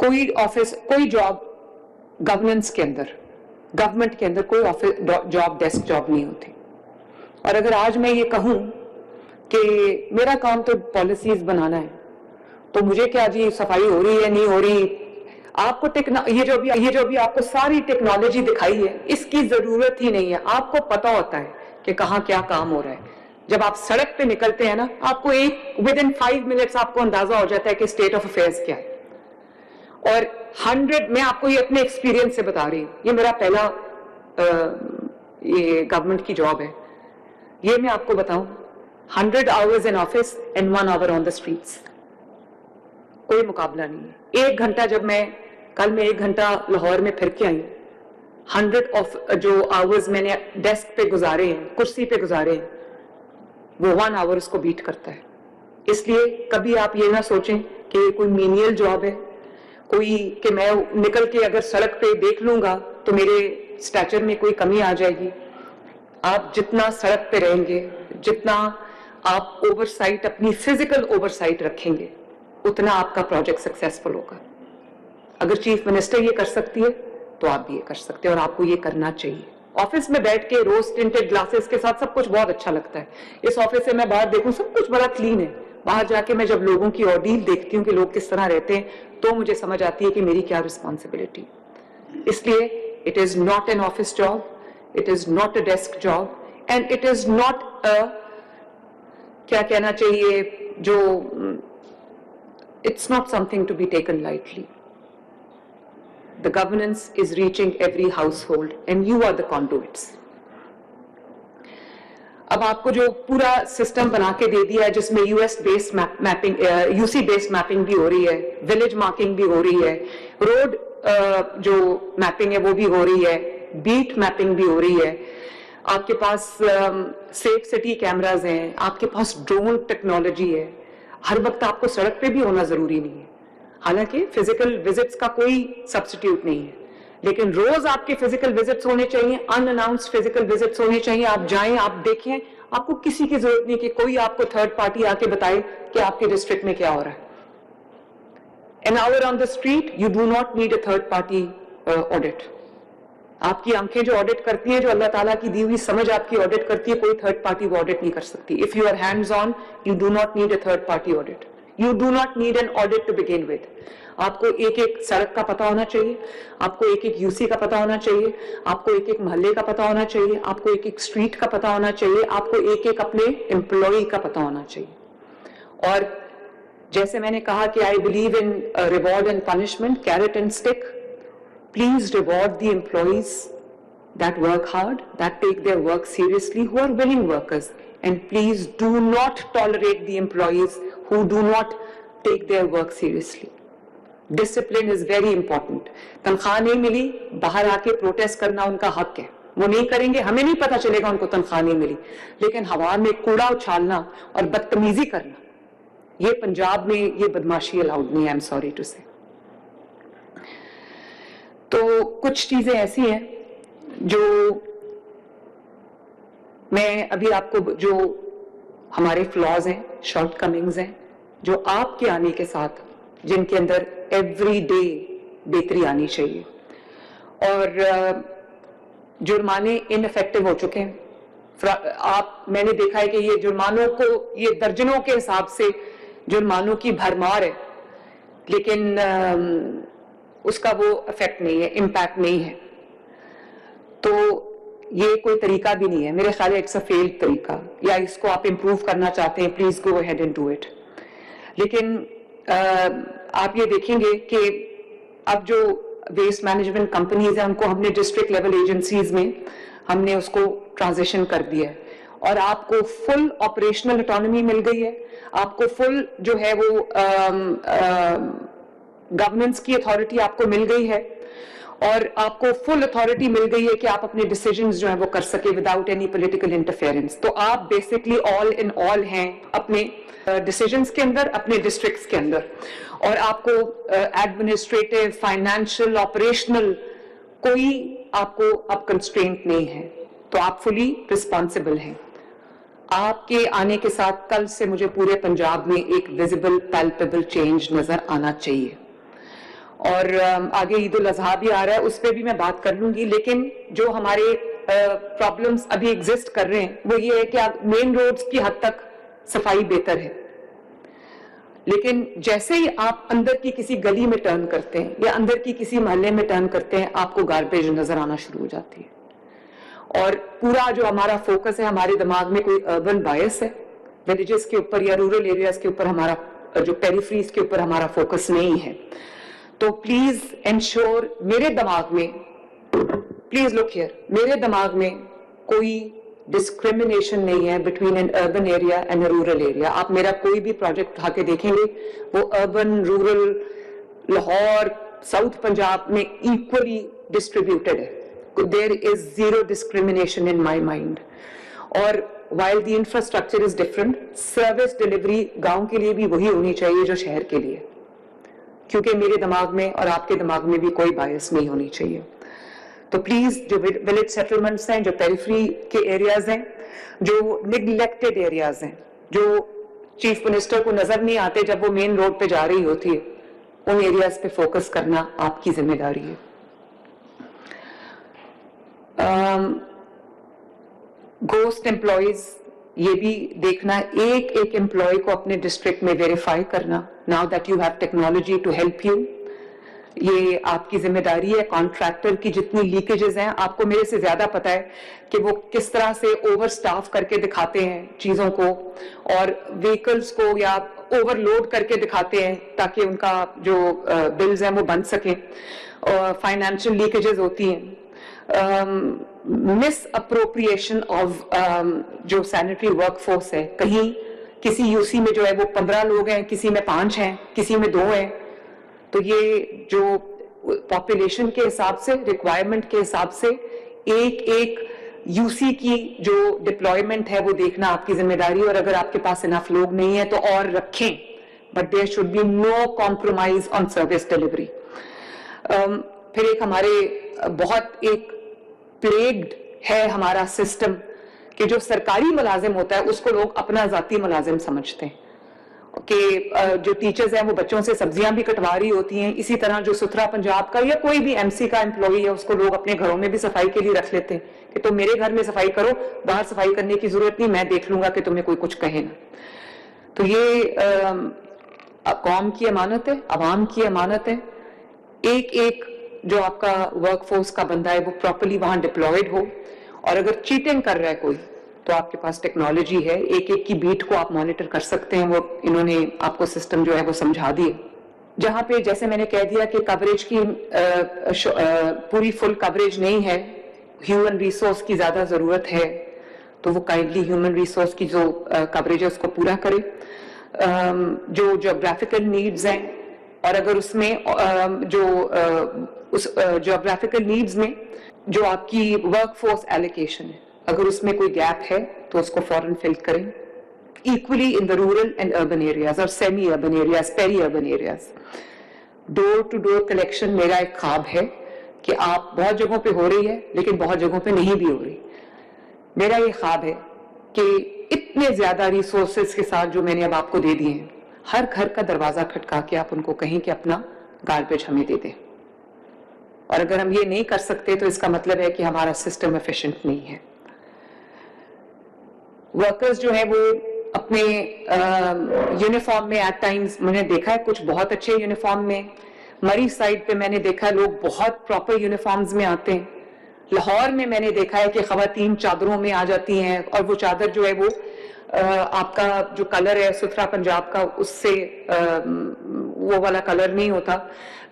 کوئی آفس کوئی job governance کے اندر گورنمنٹ کے اندر کوئی آفس جاب ڈیسک جاب نہیں ہوتی. اور اگر آج میں یہ کہوں کہ میرا کام تو پالیسیز بنانا ہے تو مجھے کیا جی صفائی ہو رہی ہے نہیں ہو رہی, آپ کو یہ جو بھی آپ کو ساری ٹیکنالوجی دکھائی ہے اس کی ضرورت ہی نہیں ہے. آپ کو پتا ہوتا ہے کہ کہاں کیا کام ہو رہا ہے. جب آپ سڑک پہ نکلتے ہیں نا, آپ کو ود ان 5 منٹس آپ کو اندازہ ہو جاتا ہے کہ اسٹیٹ آف افیئرس کیا ہے. اور 100 میں آپ کو یہ اپنے ایکسپیرینس سے بتا رہی ہوں, یہ میرا پہلا یہ گورنمنٹ کی جاب ہے. یہ میں آپ کو بتاؤں 100 hours in office and 1 hour on the streets, کوئی مقابلہ نہیں ہے. 1 گھنٹہ جب کل میں 1 گھنٹہ لاہور میں پھر کے آئی ہوں, 100 آف جو آورز میں نے ڈیسک پہ گزارے ہیں, کرسی پہ گزارے ہیں, وہ 1 hour اس کو بیٹ کرتا ہے. اس لیے کبھی آپ یہ نہ سوچیں کہ یہ کوئی مینیل جاب ہے, کوئی کہ میں نکل کے اگر سڑک پہ دیکھ لوں گا تو میرے سٹیچر میں کوئی کمی آ جائے گی. آپ جتنا سڑک پہ رہیں گے, جتنا آپ اوور سائٹ اپنی فزیکل اوور سائٹ رکھیں گے, اتنا آپ کا پروجیکٹ سکسیسفل ہوگا. اگر چیف منسٹر یہ کر سکتی ہے تو آپ بھی یہ کر سکتے ہیں, اور آپ کو یہ کرنا چاہیے. آفس میں بیٹھ کے روز ٹنٹڈ گلاسز کے ساتھ سب کچھ بہت اچھا لگتا ہے. اس آفس سے میں باہر دیکھوں سب کچھ بڑا کلین ہے. باہر جا کے میں جب لوگوں کی آرڈیل دیکھتی ہوں کہ لوگ کس طرح رہتے ہیں تو مجھے سمجھ آتی ہے کہ میری کیا رسپانسبلٹی. اس لیے it is not an office job, it is not a desk job, and it is not کیا کہنا چاہیے جو it's not something to be taken lightly. The governance is reaching every household and you are the conduits. اب آپ کو جو پورا system بنا کے دے دیا ہے جس میں US based mapping, UC based mapping بھی ہو رہی ہے, village marking بھی ہو رہی ہے, road جو میپنگ ہے وہ بھی ہو رہی ہے, بیٹ میپنگ بھی ہو رہی ہے, آپ کے پاس سیف سٹی کیمراز ہیں, آپ کے پاس ڈرون ٹیکنالوجی ہے. ہر وقت آپ کو سڑک پہ بھی ہونا ضروری نہیں ہے, حالانکہ فزیکل وزٹس کا کوئی سبسٹیٹیوٹ نہیں ہے, لیکن روز آپ کے فزیکل وزٹس ہونے چاہیے, ان اناؤنسڈ فزیکل وزٹس ہونے چاہیے. آپ جائیں, آپ دیکھیں, آپ کو کسی کی ضرورت نہیں کہ کوئی آپ کو تھرڈ پارٹی آ کے بتائے کہ آپ کے ڈسٹرکٹ میں کیا ہو رہا ہے. An hour on the street, you do not need a third party audit. آپ کی آنکھیں جو آڈٹ کرتی ہیں, جو اللہ تعالیٰ کی دی ہوئی سمجھ آپ کی آڈٹ کرتی ہے, کوئی تھرڈ پارٹی وہ آڈٹ نہیں کر سکتی. If you are hands on, you do not need a third party audit. You do not need an audit to begin with. آپ کو ایک ایک سڑک کا پتہ ہونا چاہیے, آپ کو ایک ایک UC کا پتہ ہونا چاہیے, آپ کو ایک ایک محلے کا پتہ ہونا چاہیے, آپ کو ایک ایک اسٹریٹ کا پتہ ہونا چاہیے, آپ کو ایک ایک اپنے امپلائی کا پتہ ہونا چاہیے. اور جیسے میں نے کہا کہ I believe in reward and punishment, carrot and stick. Please reward the employees that work hard, that take their work seriously, who are willing workers. And please do not tolerate the employees who do not take their work seriously. Discipline is very important. تنخواہ نہیں ملی, باہر آ کے protest کرنا ان کا حق ہے, وہ نہیں کریں گے, ہمیں نہیں پتا چلے گا ان کو تنخواہ نہیں ملی. لیکن ہوا میں کوڑا اچھالنا اور بدتمیزی کرنا, یہ پنجاب میں یہ بدماشی الاؤڈ نہیں ہے. I'm sorry to say. تو کچھ چیزیں ایسی ہیں جو میں ابھی آپ کو, جو ہمارے فلاز ہیں, شارٹ کمنگز ہیں, جو آپ کے آنے کے ساتھ جن کے اندر ایوری ڈے بہتری آنی چاہیے. اور جرمانے ان افیکٹو ہو چکے ہیں. میں نے دیکھا ہے کہ یہ جرمانوں کو, یہ درجنوں کے حساب سے جرمانوں کی بھرمار ہے, لیکن اس کا وہ افیکٹ نہیں ہے, امپیکٹ نہیں ہے. تو یہ کوئی طریقہ بھی نہیں ہے میرے خیال ہے, اٹس اے فیلڈ طریقہ, یا اس کو آپ امپروو کرنا چاہتے ہیں, please go ahead and do it. لیکن آپ یہ دیکھیں گے کہ اب جو ویسٹ مینجمنٹ کمپنیز ہیں ان کو ہم نے ڈسٹرکٹ لیول ایجنسیز میں ہم نے اس کو ٹرانزیشن کر دیا ہے, اور آپ کو فل آپریشنل اٹانومی مل گئی ہے, آپ کو فل جو ہے وہ گورننس کی اتھارٹی آپ کو مل گئی ہے, اور آپ کو فل اتھارٹی مل گئی ہے کہ آپ اپنے ڈیسیجنز جو ہیں وہ کر سکے وداؤٹ اینی پولیٹیکل انٹرفیئرنس. تو آپ بیسکلی آل ان آل ہیں اپنے ڈیسیجنز کے اندر, اپنے ڈسٹرکٹس کے اندر, اور آپ کو ایڈمنسٹریٹو, فائنینشیل, آپریشنل کوئی آپ کو اب کنسٹرینٹ نہیں ہے. تو آپ فلی رسپانسبل ہیں. آپ کے آنے کے ساتھ کل سے مجھے پورے پنجاب میں ایک ویزیبل پیلپیبل چینج نظر آنا چاہیے. اور آگے عید الاضحیٰ بھی آ رہا ہے, اس پہ بھی میں بات کر لوں گی. لیکن جو ہمارے پرابلمس ابھی ایگزسٹ کر رہے ہیں وہ یہ ہے کہ مین روڈز کی حد تک صفائی بہتر ہے, لیکن جیسے ہی آپ اندر کی کسی گلی میں ٹرن کرتے ہیں یا اندر کی کسی محلے میں ٹرن کرتے ہیں, آپ کو گاربیج نظر آنا شروع ہو جاتی ہے. اور پورا جو ہمارا فوکس ہے, ہمارے دماغ میں کوئی اربن بائس ہے, ولیجز کے اوپر یا رورل ایریاز کے اوپر, ہمارا جو پیریفریز کے اوپر ہمارا فوکس نہیں ہے. تو پلیز انشور, میرے دماغ میں, پلیز لک ہیئر, میرے دماغ میں کوئی ڈسکریمنیشن نہیں ہے between an urban area and a rural area. آپ میرا کوئی بھی پروجیکٹ اٹھا کے دیکھیں گے, وہ urban, rural, Lahore, south Punjab میں ایکولی ڈسٹریبیوٹیڈ ہے. There is zero discrimination in my mind. اور while the infrastructure is different, service delivery گاؤں کے لیے بھی وہی ہونی چاہیے جو شہر کے لیے, کیونکہ میرے دماغ میں اور آپ کے دماغ میں بھی کوئی بائس نہیں ہونی چاہیے. تو پلیز جو ولیج سیٹلمنٹس ہیں, جو پیریفری کے ایریاز ہیں, جو نگلیکٹڈ ایریاز ہیں, جو چیف منسٹر کو نظر نہیں آتے جب وہ مین روڈ پہ جا رہی ہوتی ہے, ان ایریاز پہ فوکس کرنا آپ کی ذمہ داری ہے. گوسٹ امپلائیز, یہ بھی دیکھنا, ایک ایک امپلائی کو اپنے ڈسٹرکٹ میں ویریفائی کرنا. Now that you have technology to help you, یہ آپ کی ذمہ داری ہے. کانٹریکٹر کی جتنی لیکیجز ہیں, آپ کو میرے سے زیادہ پتا ہے کہ وہ کس طرح سے اوور سٹاف کر کے دکھاتے ہیں چیزوں کو, اور وہیکلز کو یا اوور لوڈ کر کے دکھاتے ہیں تاکہ ان کا جو بلز ہیں وہ بن سکیں. فائنینشیل لیکیجز ہوتی ہیں, مس اپروپریشن آف جو سینیٹری ورک فورس ہے. کہیں کسی یو سی میں جو ہے وہ 15 لوگ ہیں, کسی میں 5 ہیں, کسی میں 2 ہیں. تو یہ جو پاپولیشن کے حساب سے, ریکوائرمنٹ کے حساب سے, ایک ایک یو سی کی جو ڈپلائمنٹ ہے وہ دیکھنا آپ کی ذمہ داری. اور اگر آپ کے پاس انف لوگ نہیں ہیں تو اور رکھیں, but there should be no compromise on service delivery. پھر ایک ہمارے بہت ایک پلیگڈ ہے ہمارا سسٹم کہ جو سرکاری ملازم ہوتا ہے اس کو لوگ اپنا ذاتی ملازم سمجھتے ہیں, کہ جو ٹیچرز ہیں وہ بچوں سے سبزیاں بھی کٹوا رہی ہوتی ہیں. اسی طرح جو ستھرا پنجاب کا یا کوئی بھی ایم سی کا امپلائی ہے, اس کو لوگ اپنے گھروں میں بھی صفائی کے لیے رکھ لیتے ہیں کہ تم میرے گھر میں صفائی کرو, باہر صفائی کرنے کی ضرورت نہیں, میں دیکھ لوں گا کہ تمہیں کوئی کچھ کہے نا. تو یہ قوم کی امانت ہے, عوام کی امانت ہے. ایک ایک جو آپ کا ورک فورس کا بندہ ہے وہ پراپرلی وہاں ڈپلائڈ ہو. اور اگر چیٹنگ کر رہا ہے کوئی تو آپ کے پاس ٹیکنالوجی ہے, ایک ایک کی بیٹ کو آپ مانیٹر کر سکتے ہیں. وہ انہوں نے آپ کو سسٹم جو ہے وہ سمجھا دیے. جہاں پہ جیسے میں نے کہہ دیا کہ کوریج کی پوری فل کوریج نہیں ہے, ہیومن ریسورس کی زیادہ ضرورت ہے, تو وہ کائنڈلی ہیومن ریسورس کی جو کوریج ہے اس کو پورا کرے. جو جیوگرافیکل نیڈز ہیں, اور اگر اس میں جو اس جیوگرافیکل نیڈز میں جو آپ کی ورک فورس ایلوکیشن ہے, اگر اس میں کوئی گیپ ہے تو اس کو فوراً فل کریں. Equally in the rural and urban areas اور semi urban areas, peri urban areas. Door to door collection میرا ایک خواب ہے کہ آپ بہت جگہوں پہ ہو رہی ہے لیکن بہت جگہوں پہ نہیں بھی ہو رہی. میرا یہ خواب ہے کہ اتنے زیادہ ریسورسز کے ساتھ جو میں نے اب آپ کو دے دیے ہیں, ہر گھر کا دروازہ کھٹکا کے آپ ان کو کہیں کہ اپنا گاربیج ہمیں دے دیں. اور اگر ہم یہ نہیں کر سکتے تو اس کا مطلب ہے کہ ہمارا سسٹم ایفیشینٹ نہیں ہے. ورکرز جو ہیں وہ اپنے یونیفارم میں ایٹ ٹائمز میں نے دیکھا ہے کچھ بہت اچھے یونیفارم میں, مری سائڈ پہ میں نے دیکھا ہے لوگ بہت پراپر یونیفارمز میں آتے ہیں. لاہور میں نے دیکھا ہے کہ خواتین چادروں میں آ جاتی ہیں, اور وہ چادر جو ہے وہ آپ کا جو کلر ہے ستھرا پنجاب کا اس سے وہ والا کلر نہیں ہوتا,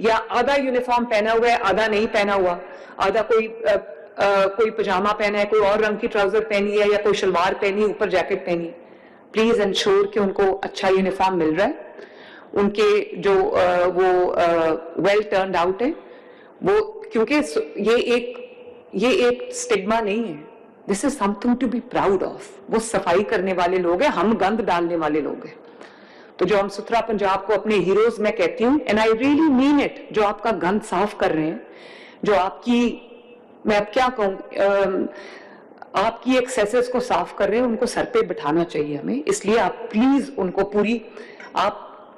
یا آدھا یونیفارم پہنا ہوا ہے آدھا نہیں پہنا ہوا, آدھا کوئی پجامہ پہنا ہے, کوئی اور رنگ کی ٹراؤزر پہنی ہے, یا کوئی شلوار پہنی, اوپر جیکٹ پہنی. پلیز انشور کہ ان کو اچھا یونیفارم مل رہا ہے, ان کے جو وہ ویل ٹرنڈ آؤٹ ہے وہ, کیونکہ یہ ایک سٹگما نہیں ہے. This is something to be proud of. وہ صفائی کرنے والے لوگ ہیں, ہم گند ڈالنے والے لوگ ہیں. تو جو ہم ستھرا پنجاب کو اپنے ہیروز میں کہتی ہوں, and I really mean it, جو آپ کا گند صاف کر رہے ہیں, جو آپ کی, میں اب کیا کہوں, آپ کی ایکسیسز کو صاف کر رہے ہیں, ان کو سر پہ بٹھانا چاہیے ہمیں. اس لیے آپ پلیز ان کو پوری, آپ